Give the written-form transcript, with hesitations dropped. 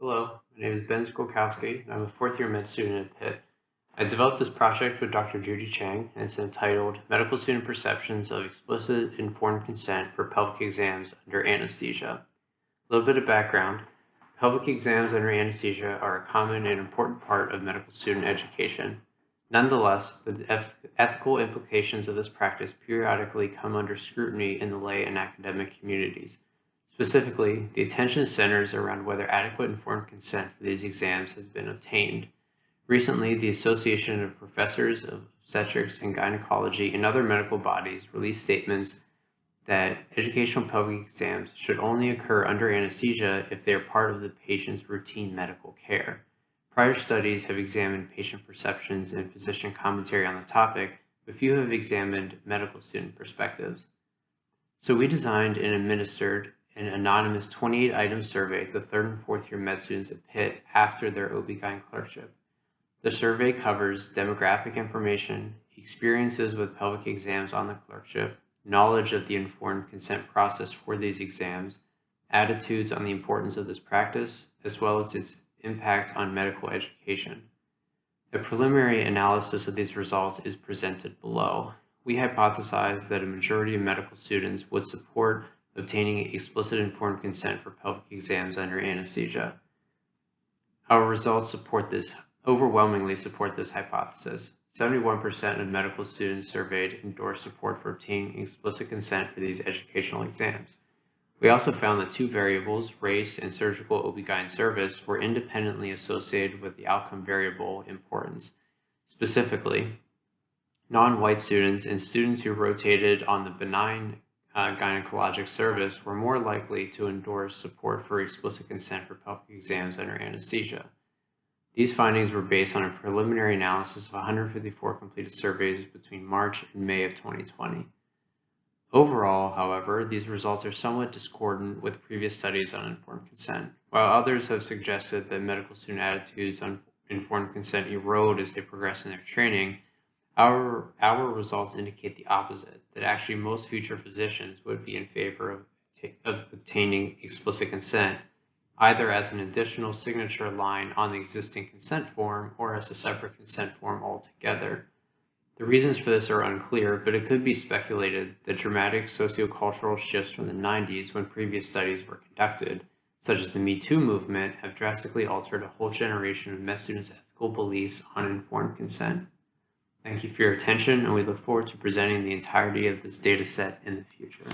Hello, my name is Ben Zuchelkowski, and I'm a fourth-year med student at Pitt. I developed this project with Dr. Judy Chang, and it's entitled Medical Student Perceptions of Explicit Informed Consent for Pelvic Exams Under Anesthesia. A little bit of background. Pelvic exams under anesthesia are a common and important part of medical student education. Nonetheless, the ethical implications of this practice periodically come under scrutiny in the lay and academic communities. Specifically, the attention centers around whether adequate informed consent for these exams has been obtained. Recently, the Association of Professors of Obstetrics and Gynecology and other medical bodies released statements that educational pelvic exams should only occur under anesthesia if they are part of the patient's routine medical care. Prior studies have examined patient perceptions and physician commentary on the topic, but few have examined medical student perspectives. So we designed and administered an anonymous 28-item survey to third and fourth year med students at Pitt after their OB/GYN clerkship. The survey covers demographic information, experiences with pelvic exams on the clerkship, knowledge of the informed consent process for these exams, attitudes on the importance of this practice, as well as its impact on medical education. A preliminary analysis of these results is presented below. We hypothesized that a majority of medical students would support obtaining explicit informed consent for pelvic exams under anesthesia. Our results overwhelmingly support this hypothesis. 71% of medical students surveyed endorsed support for obtaining explicit consent for these educational exams. We also found that two variables, race and surgical OB/GYN service, were independently associated with the outcome variable importance. Specifically, non-white students and students who rotated on the benign gynecologic service were more likely to endorse support for explicit consent for pelvic exams under anesthesia. These findings were based on a preliminary analysis of 154 completed surveys between March and May of 2020. Overall, however, these results are somewhat discordant with previous studies on informed consent. While others have suggested that medical student attitudes on informed consent erode as they progress in their training, our results indicate the opposite, that actually most future physicians would be in favor of obtaining explicit consent, either as an additional signature line on the existing consent form or as a separate consent form altogether. The reasons for this are unclear, but it could be speculated that dramatic sociocultural shifts from the 90s when previous studies were conducted, such as the Me Too movement, have drastically altered a whole generation of med students' ethical beliefs on informed consent. Thank you for your attention, and we look forward to presenting the entirety of this data set in the future.